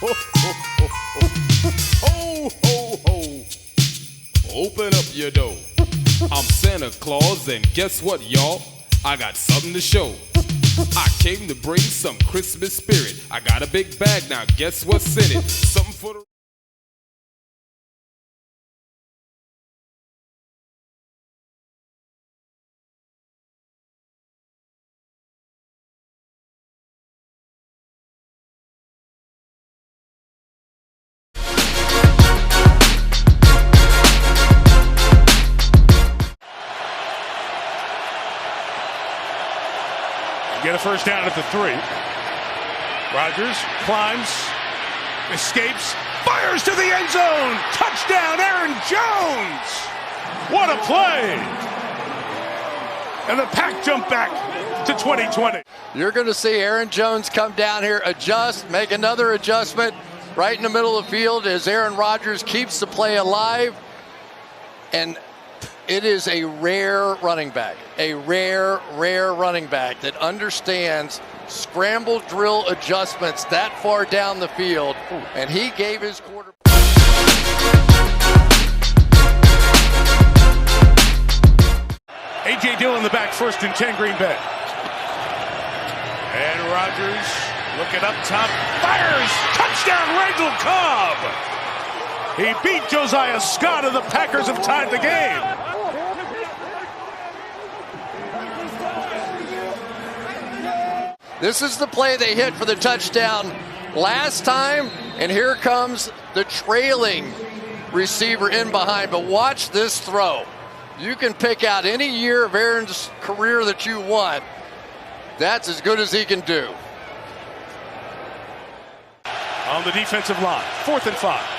Ho, ho, ho. Open up your door. I'm Santa Claus, and guess what, y'all? I got something to show. I came to bring some Christmas spirit. I got a big bag now, guess what's in it? Something for the... Get a first down at the 3. Rodgers climbs, escapes, fires to the end zone. Touchdown, Aaron Jones. What a play. And the Pack jump back to 2020. You're going to see Aaron Jones come down here, adjust, make another adjustment right in the middle of the field as Aaron Rodgers keeps the play alive. And it is a rare running back, a rare running back that understands scramble drill adjustments that far down the field, and he gave his quarterback. A.J. Dillon the back, 1st and 10, Green Bay. And Rodgers looking up top, fires, touchdown, Randall Cobb. He beat Josiah Scott, and the Packers have tied the game. This is the play they hit for the touchdown last time, and here comes the trailing receiver in behind. But watch this throw. You can pick out any year of Aaron's career that you want. That's as good as he can do. On the defensive line, 4th and 5.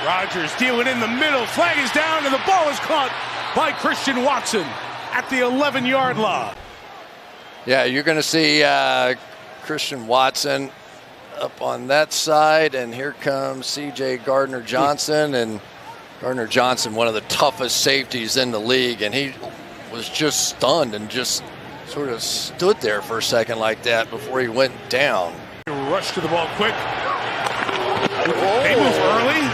Rodgers dealing in the middle, flag is down, and the ball is caught by Christian Watson at the 11-yard line. Yeah, you're going to see Christian Watson up on that side, and here comes C.J. Gardner-Johnson, and Gardner-Johnson, one of the toughest safeties in the league, and he was just stunned and just sort of stood there for a second like that before he went down. Rush to the ball quick. They move early.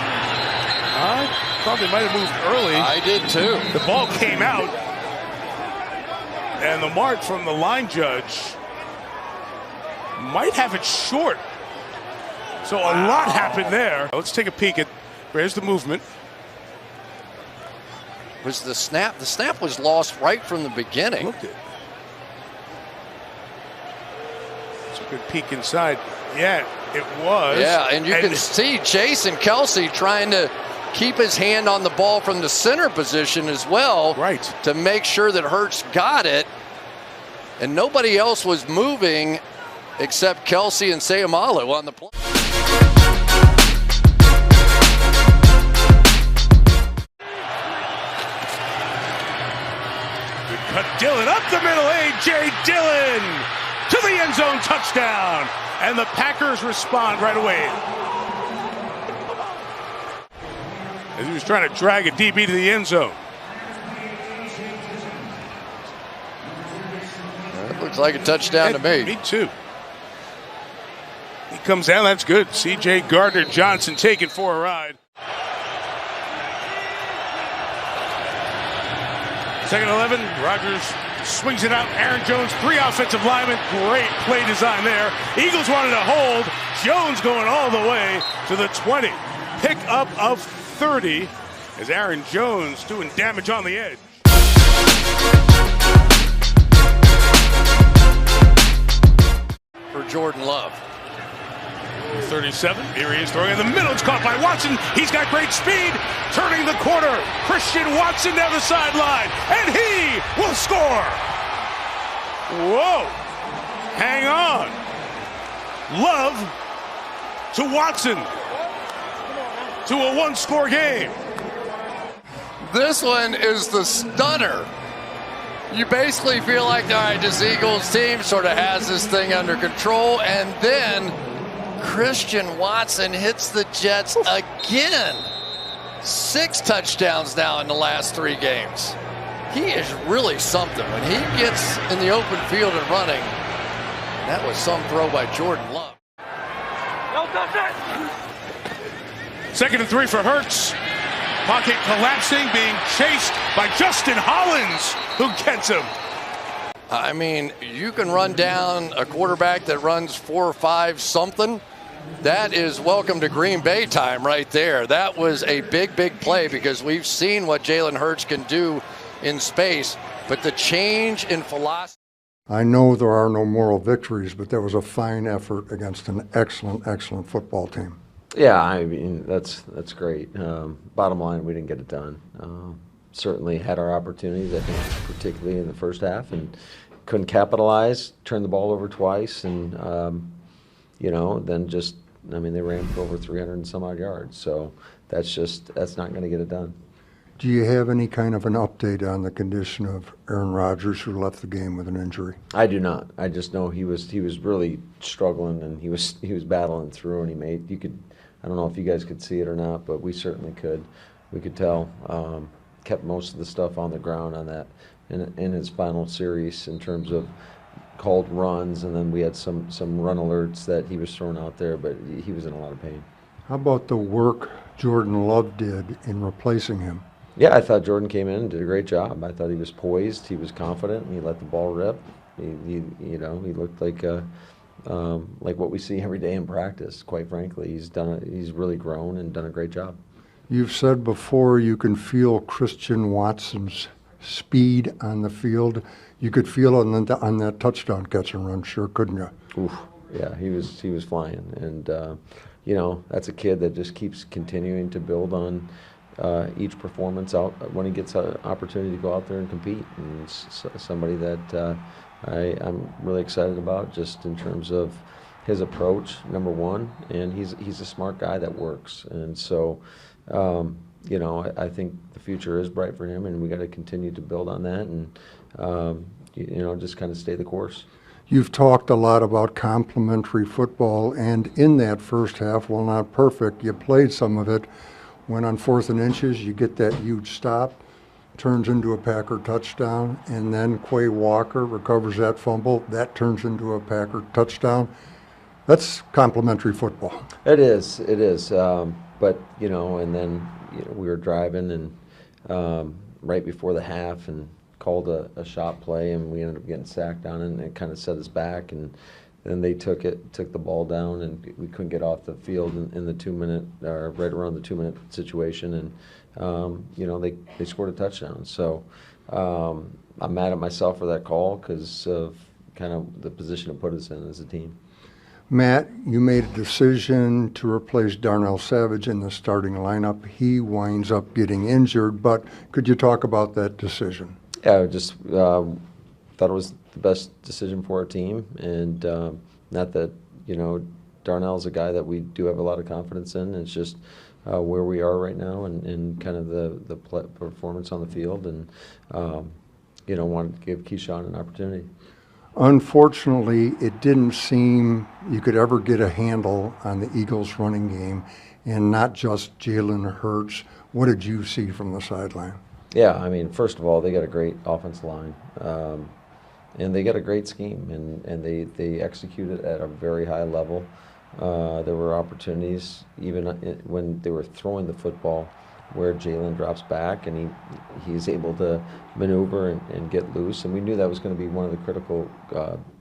I thought they might have moved early. I did too. The ball came out. And the mark from the line judge might have it short. So a lot happened there. Let's take a peek at, where's the movement. Was the snap? The snap was lost right from the beginning. Looked it. It's a good peek inside. Yeah, it was. Yeah, and you can see Jason Kelce trying to keep his hand on the ball from the center position as well, right, to make sure that Hurts got it, and nobody else was moving except Kelce and Sayamalu on the play. Good cut, Dillon up the middle, A.J. Dillon to the end zone, touchdown, and the Packers respond right away. As he was trying to drag a DB to the end zone. That looks like a touchdown to me. Me too. He comes down, that's good. C.J. Gardner-Johnson taking for a ride. 2nd 11, Rodgers swings it out. Aaron Jones, 3 offensive linemen. Great play design there. Eagles wanted to hold. Jones going all the way to the 20. Pickup of 30 as Aaron Jones doing damage on the edge. For Jordan Love. 37, here he is throwing in the middle. It's caught by Watson. He's got great speed. Turning the corner. Christian Watson down the sideline. And he will score. Whoa. Hang on. Love to Watson. To a 1-score game. This one is the stunner. You basically feel like, all right, this Eagles team sort of has this thing under control, and then Christian Watson hits the Jets again. 6 touchdowns now in the last 3 games. He is really something. When he gets in the open field and running, that was some throw by Jordan Love. Second and 3 for Hurts. Pocket collapsing, being chased by Justin Hollins, who gets him. I mean, you can run down a quarterback that runs 4 or 5 something. That is welcome to Green Bay time right there. That was a big, big play because we've seen what Jalen Hurts can do in space, but the change in philosophy. I know there are no moral victories, but that was a fine effort against an excellent, excellent football team. Yeah, I mean, that's great. Bottom line, we didn't get it done. Certainly had our opportunities, I think, particularly in the first half, and couldn't capitalize, turned the ball over twice, and, then just, they ran for over 300 and some odd yards. So that's not going to get it done. Do you have any kind of an update on the condition of Aaron Rodgers, who left the game with an injury? I do not. I just know he was really struggling, and he was battling through, and I don't know if you guys could see it or not, but we certainly could. We could tell. Kept most of the stuff on the ground on that in his final series in terms of called runs, and then we had some run alerts that he was thrown out there, but he was in a lot of pain. How about the work Jordan Love did in replacing him? Yeah, I thought Jordan came in and did a great job. I thought he was poised, he was confident, and he let the ball rip. He looked like what we see every day in practice. Quite frankly, he's really grown and done a great job. You've said before you can feel Christian Watson's speed on the field. You could feel it on that touchdown catch and run, sure, couldn't you? Oof. Yeah, he was flying, and that's a kid that just keeps continuing to build on each performance out when he gets an opportunity to go out there and compete. And it's somebody that I'm really excited about, just in terms of his approach, number one, and he's a smart guy that works. And so, I think the future is bright for him, and we got to continue to build on that, and just kind of stay the course. You've talked a lot about complementary football, and in that first half, while not perfect, you played some of it. When on 4th and inches, you get that huge stop, turns into a Packer touchdown, and then Quay Walker recovers that fumble. That turns into a Packer touchdown. That's complementary football. It is. But, and then we were driving and right before the half and called a shot play, and we ended up getting sacked on it, and it kind of set us back. And then they took the ball down, and we couldn't get off the field in the 2-minute, or right around the 2-minute situation, and they scored a touchdown. So I'm mad at myself for that call because of kind of the position it put us in as a team. Matt, you made a decision to replace Darnell Savage in the starting lineup. He winds up getting injured, but could you talk about that decision? Yeah, I just thought it was the best decision for our team, and not that, Darnell's a guy that we do have a lot of confidence in. It's just where we are right now and kind of the performance on the field, and wanted to give Keyshawn an opportunity. Unfortunately, it didn't seem you could ever get a handle on the Eagles' running game, and not just Jalen Hurts. What did you see from the sideline? Yeah, first of all, they got a great offensive line, and they got a great scheme, and they execute it at a very high level. There were opportunities, even when they were throwing the football, where Jalen drops back and he's able to maneuver and get loose. And we knew that was going to be one of the critical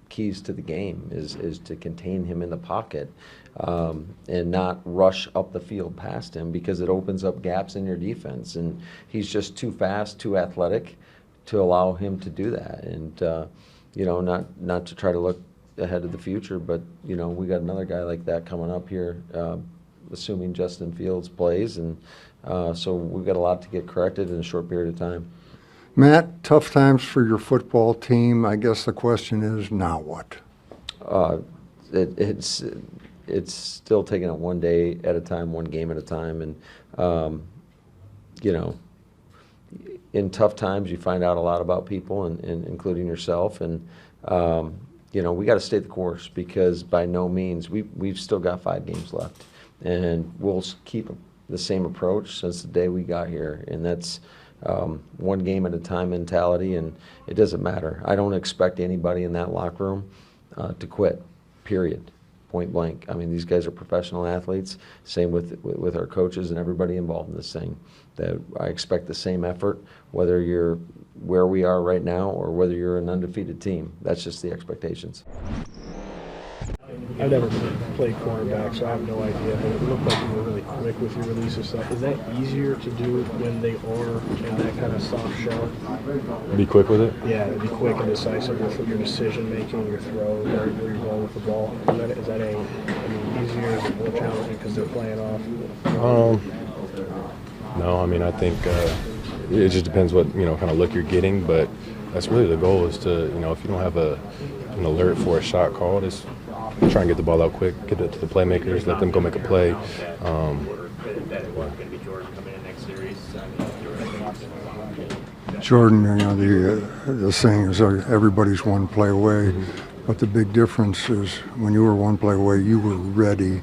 keys to the game, is to contain him in the pocket and not rush up the field past him, because it opens up gaps in your defense. And he's just too fast, too athletic to allow him to do that. And, not to try to look ahead of the future, but, we got another guy like that coming up here, assuming Justin Fields plays. And so we've got a lot to get corrected in a short period of time. Matt, tough times for your football team. I guess the question is, now what? It's still taking it one day at a time, one game at a time. And, in tough times, you find out a lot about people, and including yourself. And, we got to stay the course, because by no means, we've still got 5 games left. And we'll keep the same approach since the day we got here, and that's one game at a time mentality, and it doesn't matter. I don't expect anybody in that locker room to quit, period. point blank. I mean, these guys are professional athletes. Same with our coaches and everybody involved in this thing. That I expect the same effort, whether you're where we are right now or whether you're an undefeated team. That's just the expectations. I've never played cornerback, so I have no idea, but it looked like you were really quick with your release of stuff. Is that easier to do when they are in that kind of soft shell? Be quick with it? Yeah, to be quick and decisive with your decision-making, your throw, where you're going with the ball. Is that easier, is it more challenging because they're playing off? No, I mean, I think it just depends what, kind of look you're getting, but that's really the goal is to, if you don't have an alert for a shot called, is try and get the ball out quick, get it to the playmakers, let them go make a play. Jordan, the saying is everybody's one play away, but the big difference is when you were one play away, you were ready.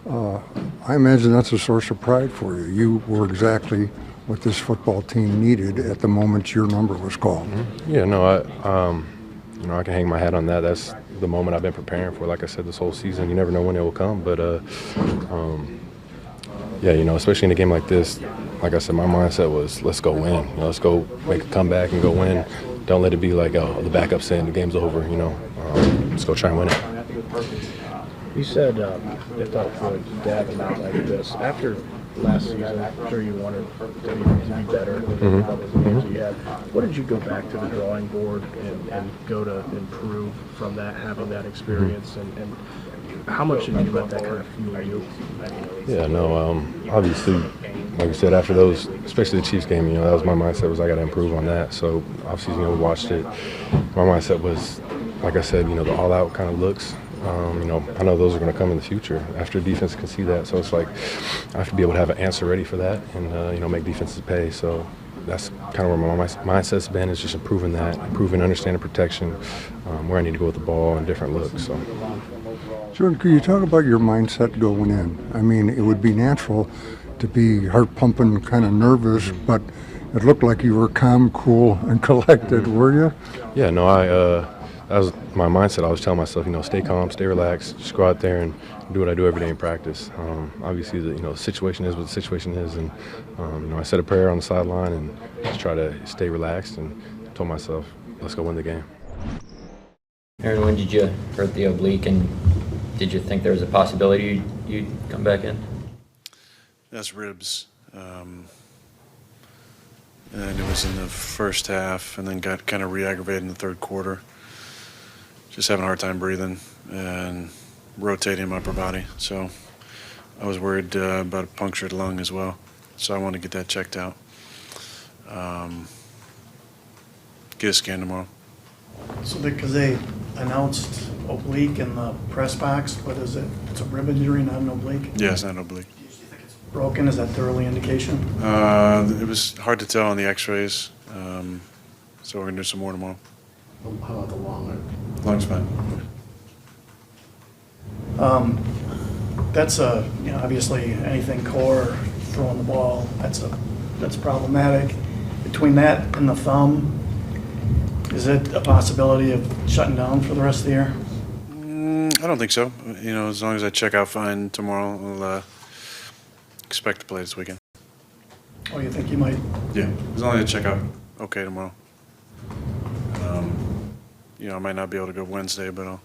I imagine that's a source of pride for you. You were exactly what this football team needed at the moment your number was called. Yeah, no, I can hang my hat on that. That's the moment I've been preparing for. Like I said, this whole season, you never know when it will come. But, especially in a game like this, like I said, my mindset was let's go win. Let's go make a comeback and go win. Don't let it be like, the backup saying the game's over, Let's go try and win it. You said, if I could dab him out like this, after last season, I'm sure you wanted to be better with the games you had. What did you go back to the drawing board and go to improve from that, having that experience, and how much did you let that kind of fuel you? Yeah, no, obviously, like you said, after those, especially the Chiefs game, that was my mindset was I got to improve on that. So obviously, we watched it. My mindset was, like I said, the all-out kind of looks. I know those are going to come in the future after defense can see that. So it's like I have to be able to have an answer ready for that and, make defenses pay. So that's kind of where my mindset's been, is just improving understanding protection, where I need to go with the ball and different looks. So. Jordan, could you talk about your mindset going in? I mean, it would be natural to be heart-pumping, kind of nervous, but it looked like you were calm, cool, and collected, were you? Yeah, no, that was my mindset. I was telling myself, stay calm, stay relaxed, just go out there and do what I do every day in practice. Obviously, the situation is what the situation is, and I said a prayer on the sideline and just try to stay relaxed and told myself, let's go win the game. Aaron, when did you hurt the oblique, and did you think there was a possibility you'd come back in? That's ribs. And it was in the first half, and then got kind of re-aggravated in the third quarter. Just having a hard time breathing and rotating my upper body. So I was worried about a punctured lung as well. So I wanted to get that checked out. Get a scan tomorrow. So because they announced oblique in the press box, but is it? It's a rib injury, not an oblique? Yeah, it's not an oblique. Do you think it's broken? Is that the early indication? It was hard to tell on the x-rays. So we're going to do some more tomorrow. How about the lung? Lung's fine. That's obviously anything core, throwing the ball, that's problematic. Between that and the thumb, is it a possibility of shutting down for the rest of the year? I don't think so. As long as I check out fine tomorrow, I'll expect to play this weekend. Oh, you think you might? Yeah, as long as I check out okay tomorrow. I might not be able to go Wednesday, but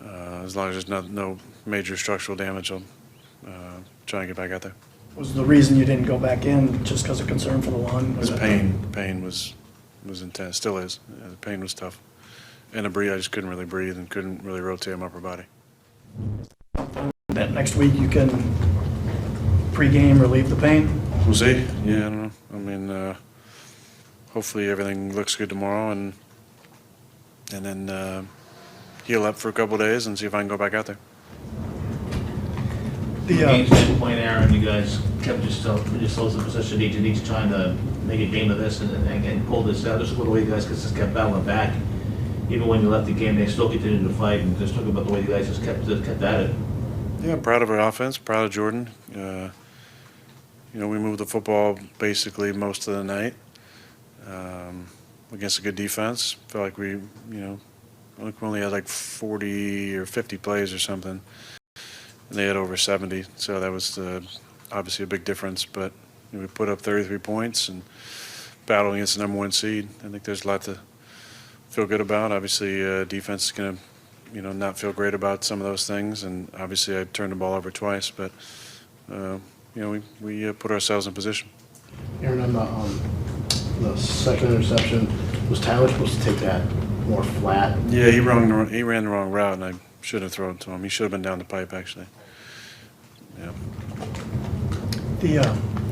as long as there's no major structural damage, I'll try and get back out there. Was the reason you didn't go back in just because of concern for the lung? It was pain. Pain was intense. Still is. The pain was tough. And I just couldn't really breathe and couldn't really rotate my upper body. That next week you can pre-game relieve the pain? We'll see. Yeah, I don't know. I mean, hopefully everything looks good tomorrow, and then heal up for a couple of days and see if I can go back out there. The game standpoint, Aaron, you guys kept yourselves in position each trying to make a game of this and pull this out. Just look at the way you guys just kept battling back. Even when you left the game, they still continued to fight, and just talk about the way you guys just kept at it. Yeah, I'm proud of our offense, proud of Jordan. We moved the football basically most of the night against a good defense. Felt like we, I think we only had like 40 or 50 plays or something, and they had over 70. So that was obviously a big difference. But we put up 33 points and battled against the number 1 seed. I think there's a lot to feel good about. Obviously, defense is going to, not feel great about some of those things. And obviously, I turned the ball over twice, but we put ourselves in position. Aaron, on the second interception, was Tyler supposed to take that more flat? Yeah, he ran the wrong route, and I should have thrown it to him. He should have been down the pipe, actually. Yeah.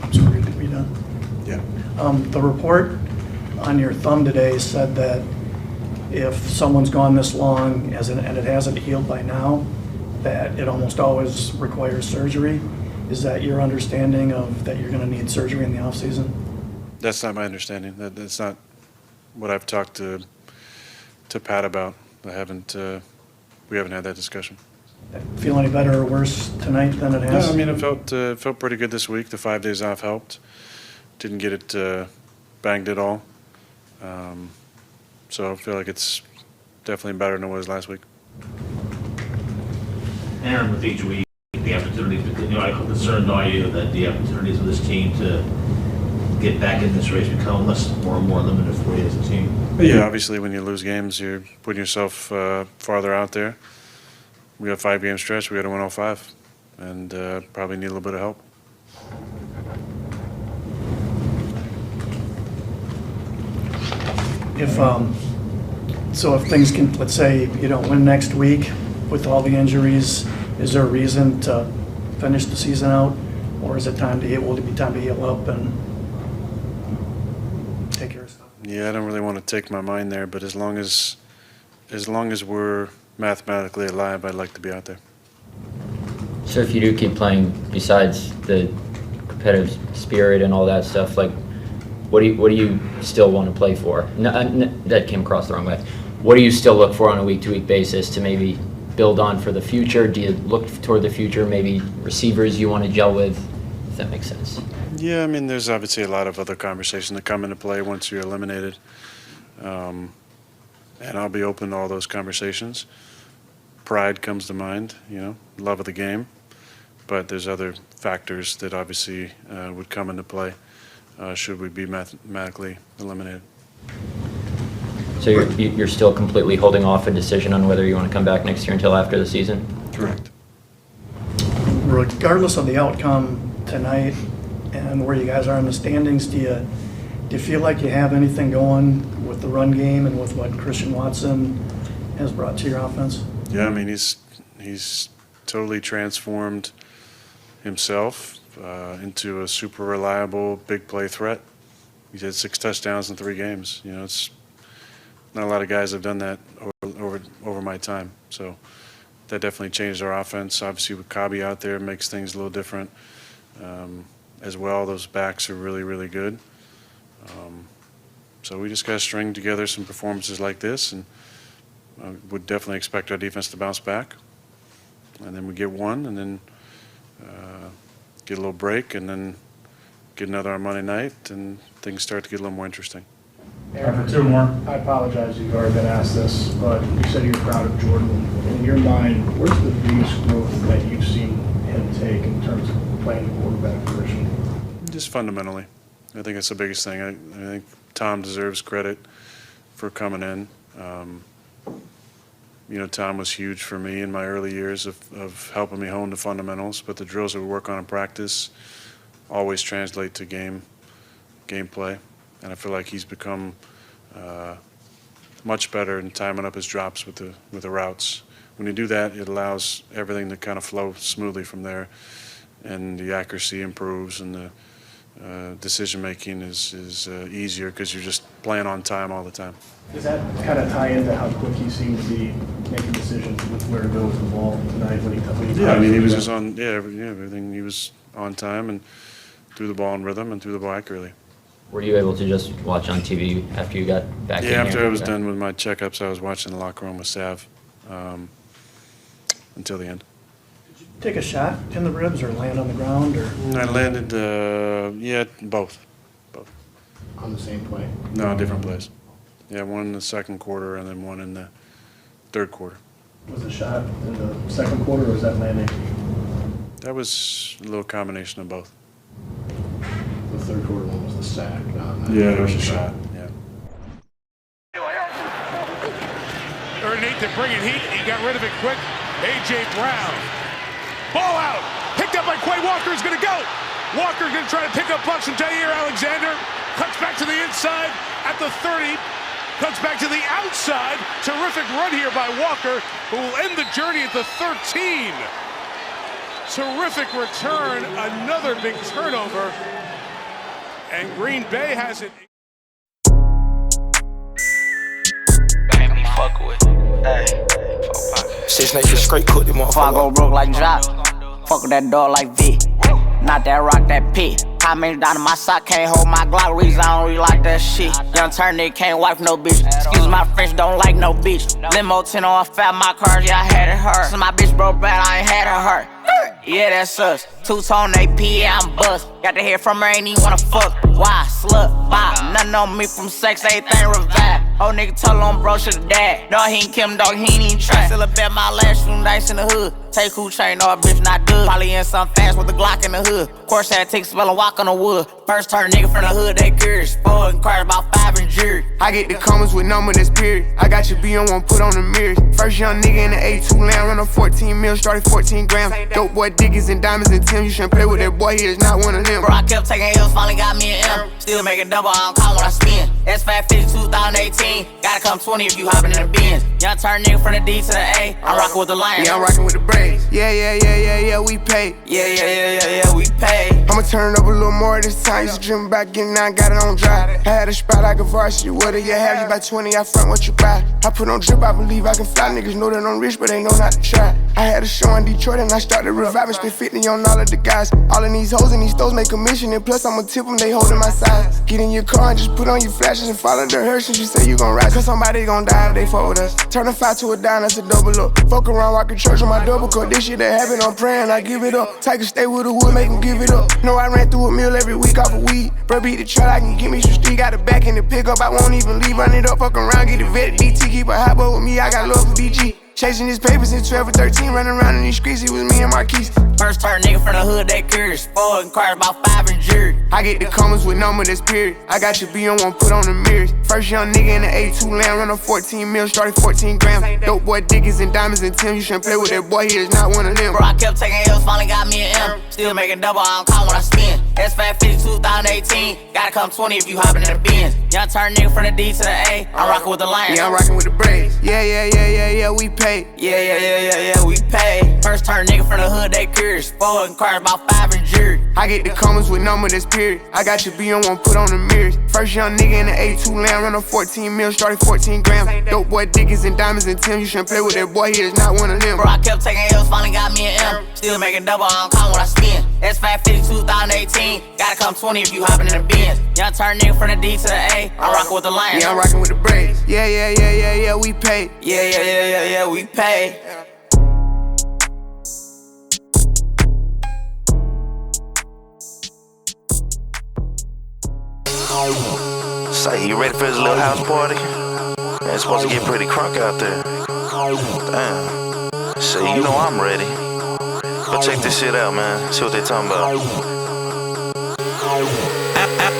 I'm sorry, did we done? Yeah. The report on your thumb today said that if someone's gone this long and it hasn't healed by now, that it almost always requires surgery. Is that your understanding of that you're going to need surgery in the off season? That's not my understanding. That's not what I've talked to Pat about. We haven't had that discussion. Feel any better or worse tonight than it has? No, I mean, it felt pretty good this week. The 5 days off helped. Didn't get it banged at all. So I feel like it's definitely better than it was last week. Aaron, with each week, the opportunities, how concerned are you that the opportunities of this team to get back in this race become more and more limited for you as a team? Yeah, obviously when you lose games, you're putting yourself farther out there. We got a 5-game stretch. We got to win all 5, and probably need a little bit of help. If things can, let's say you don't win next week with all the injuries, is there a reason to finish the season out, or is it time to will it be time to heal up and take care of stuff? Yeah, I don't really want to take my mind there, but as long as we're mathematically alive, I'd like to be out there. So if you do keep playing, besides the competitive spirit and all that stuff, like what do you still want to play for? That came across the wrong way. What do you still look for on a week-to-week basis to maybe build on for the future? Do you look toward the future, maybe receivers you want to gel with, if that makes sense? Yeah, I mean, there's obviously a lot of other conversations that come into play once you're eliminated. And I'll be open to all those conversations. Pride comes to mind, love of the game. But there's other factors that obviously would come into play should we be mathematically eliminated. So you're still completely holding off a decision on whether you want to come back next year until after the season? Correct. Regardless of the outcome tonight and where you guys are in the standings, do you feel like you have anything going with the run game and with what Christian Watson has brought to your offense? Yeah, I mean, he's totally transformed himself into a super reliable big play threat. He's had 6 touchdowns in 3 games. It's not a lot of guys have done that over my time. So that definitely changed our offense. Obviously, with Kabi out there, it makes things a little different as well. Those backs are really, really good. So we just got to string together some performances like this, and I would definitely expect our defense to bounce back. And then we get one, and then get a little break, and then get another on Monday night, and things start to get a little more interesting. Aaron, 2 more. I apologize you've already been asked this, but you said you're proud of Jordan. In your mind, where's the biggest growth that you've seen him take in terms of playing the quarterback position? Just fundamentally. I think that's the biggest thing. I think Tom deserves credit for coming in. Tom was huge for me in my early years of helping me hone the fundamentals, but the drills that we work on in practice always translate to gameplay, and I feel like he's become much better in timing up his drops with the routes. When you do that, it allows everything to kind of flow smoothly from there, and the accuracy improves, and the decision making is easier because you're just playing on time all the time. Does that kind of tie into how quick he seemed to be making decisions with where to go with the ball tonight when he Yeah, I mean, he was just on, everything. He was on time and threw the ball in rhythm and threw the ball accurately. Were you able to just watch on TV after you got back in here? Yeah, after I was done with my checkups, I was watching the locker room with Sav until the end. Take a shot in the ribs or land on the ground? Or I landed, both. On the same play? No, different plays. Yeah, one in the second quarter and then one in the third quarter. Was the shot in the second quarter, or was that landing? That was a little combination of both. The third quarter one was the sack. Yeah, it was a shot. Yeah. Underneath to bring it heat. He got rid of it quick. A.J. Brown. Ball out. Picked up by Quay Walker. Is going to go. Walker's going to try to pick up pucks from Jair Alexander. Cuts back to the inside at the 30. Cuts back to the outside. Terrific run here by Walker, who will end the journey at the 13. Terrific return. Another big turnover. And Green Bay has it. Fuck with. Hey. 6 niggas straight cook them motherfucker. I go broke like Jock. Fuck with that dog like V. Not that rock, that pit. How many down in my sock can't hold my Glock? Reason I don't really like that shit. Young turn nigga can't wipe no bitch. Excuse my French, don't like no bitch. Limo 10 on fat, my cars, yeah, I had it hurt. So my bitch broke bad, I ain't had her hurt. Yeah, that's us. Two-tone AP, yeah, I'm bust. Got to hear from her, ain't even wanna fuck. Why? Slut, bop. Nothing on me from sex, everything revive. Old nigga told him bro should've died. Dog, he ain't Kim, dog, he ain't even try. Still a bet my last room dice in the hood. Take who chain, no, a bitch not good. Probably in some fast with the Glock in the hood. Of course, I had to take a spell and walk on the wood. First turn nigga from the hood, they curious. 4 and cars, about 5 and jury. I get the comments with number that's period. I got your B on one, put on the mirrors. First young nigga in the A2 land, run on 14 mil, started 14 grams. Dope boy Dickies and diamonds and Tim. You shouldn't play with that boy, he is not one of them. Bro, I kept taking L's, finally got me an M. Still making double, I don't call when I spin. S550 2018, gotta come 20 if you hopping in the Benz. Young turn nigga from the D to the A, I'm rocking with the Lions. Yeah, I'm rocking with the Braves. Yeah, we pay. Yeah, we pay. I'ma turn it up a little more this time. Used to dream about getting out, got it on dry. I had a spot like a varsity. What do you have? You buy 20, I front what you buy. I put on drip, I believe I can fly. Niggas know that I'm rich, but they know not to try. I had a show in Detroit and I started reviving. Spent 50 on all of the guys. All of these hoes in these stores make a mission. And plus I'ma tip them, they holding my size. Get in your car and just put on your flashes and follow the hearse. And you say you gon' rise, cause somebody gon' die if they fuck with us. Turn a 5 to a dime, that's a double up. Fuck around, walking church on my double cup. This shit that happen, I'm praying, I give it up. Take a stay with the wood, make him give it up. Know I ran through a meal every week off of weed. Bro, beat the truck, I can get me some street. Got a back in the pickup, I won't even leave. Run it up, fuck around, get the vet DT. Keep a hot boy with me, I got love for DG. Chasing his papers since 12 or 13, running around in these streets, it was me and Marquise. First turn nigga from the hood, they curious. 4 and cars, about 5 and jury. I get the comments with number that's period. I got your B on one, put on the mirrors. First young nigga in the A2 land, run on 14 mil, started 14 grams. Dope boy Dickies and diamonds and Tim. You shouldn't play with that boy, he is not one of them. Bro, I kept taking L's, finally got me an M. Still making double, I don't call when I spin. S550 2018, gotta come 20 if you hopping in the Benz. Young turn nigga from the D to the A, I'm rocking with the Lions. Yeah, I'm rocking with the Braves. Yeah, we pay. Yeah, we pay. First turn nigga from the hood, they curious. 4 and cars, about 5 and jury. I get the comments with number that's period. I got your B on one, put on the mirrors. First young nigga in the A2 land, run on 14 mil, started 14 grams. Dope boy Dickies and diamonds and Tim. You shouldn't play with that boy, he is not one of them. Bro, I kept taking L's, finally got me an M. Still making double, I don't call when I spin. S550 2018, gotta come 20 if you hopping in the Benz. Young turn nigga from the D to the A, I'm rocking with the Lions. Yeah, I'm rocking with the Braves. Yeah, we pay. Yeah, we pay. Say, you ready for this little house party? Man, it's supposed to get pretty crunk out there. Damn. Say, you know I'm ready. But check this shit out, man. See what they talking about.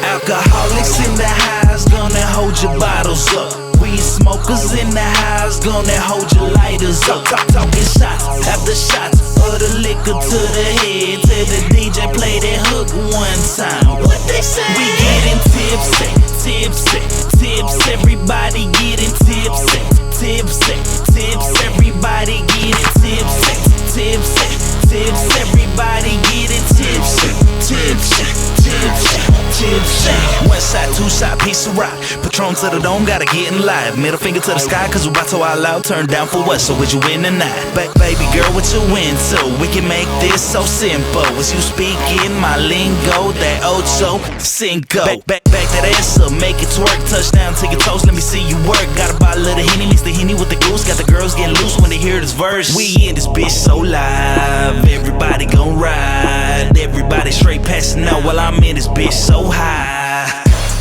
Alcoholics in the house, gonna hold your bottles up. Weed smokers in the house, gonna hold your lighters up. Talking shots after shots of the liquor to the head. Tell the DJ play that hook one time. What they say? We getting tipsy, everybody getting tipsy, everybody getting tipsy, everybody getting tipsy. One side, two side, piece of rock. Patron to the dome, gotta get in live. Middle finger to the sky, cause we about to all out. Turn down for what, so would you win tonight? Baby girl, what you into? We can make this so simple. As you speak in my lingo, that ocho cinco. Back that ass up, make it twerk. Touchdown to your toes, let me see you work. Got a bottle of the Henny, mix the Henny with the goose. Got the girls getting loose when they hear this verse. We in this bitch so live, everybody gon' ride. Everybody straight passing out while I'm in this bitch so high.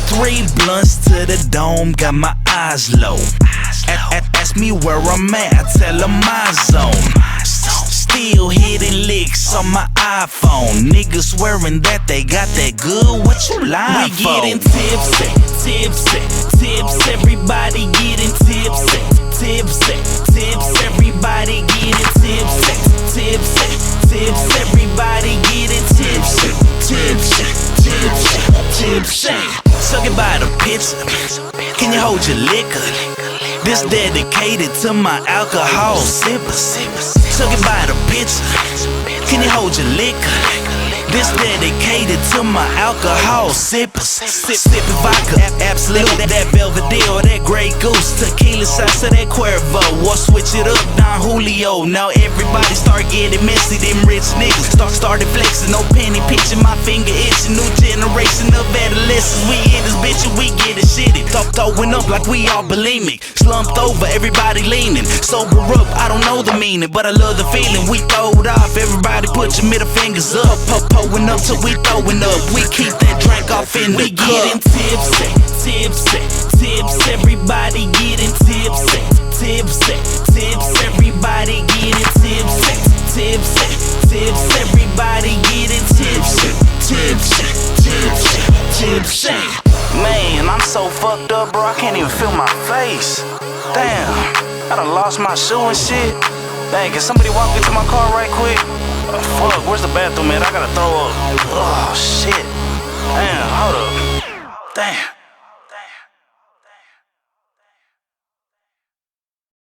3 blunts to the dome, got my eyes low. Ask ask me where I'm at, I tell them my zone. Still hitting licks on my iPhone. Niggas swearing that they got that good, what you lying for? We getting tipsy, tipsy, tips. Everybody getting tipsy, tipsy, tips. Everybody getting tipsy, tipsy, tips. Everybody getting tipsy, tipsy, tipsy, tipsy. Suck it by the pizza. Can you hold your liquor? This dedicated to my alcohol sippers. Took it by the picture. Can you hold your liquor? This dedicated to my alcohol sippers. Sipping vodka, absolute, that Belvedere, that Grey Goose, tequila salsa, that Cuervo. Or switch it up, Don Julio. Now everybody start getting messy. Them rich niggas started flexing, no penny pitching, my finger itching. New generation of adolescents, we in this bitch and we get it shitty. Throwing up like we all bulimic. Slumped over, everybody leaning. Sober up, I don't know the meaning, but I love the feeling. We throw it off, everybody put your middle fingers up. Pulling up till we throwing up. We keep that drink off in the cup. Getting tipsy, tipsy, tips. Everybody getting tipsy, tipsy, tips. Everybody getting tipsy, tipsy, tips. Everybody getting tipsy, tipsy, tipsy, tipsy. Man, I'm so fucked up, bro. I can't even feel my face. Damn, I done lost my shoe and shit. Dang, can somebody walk me to my car right quick? Fuck, where's the bathroom at? I gotta throw up. Oh, shit. Damn, hold up. Damn.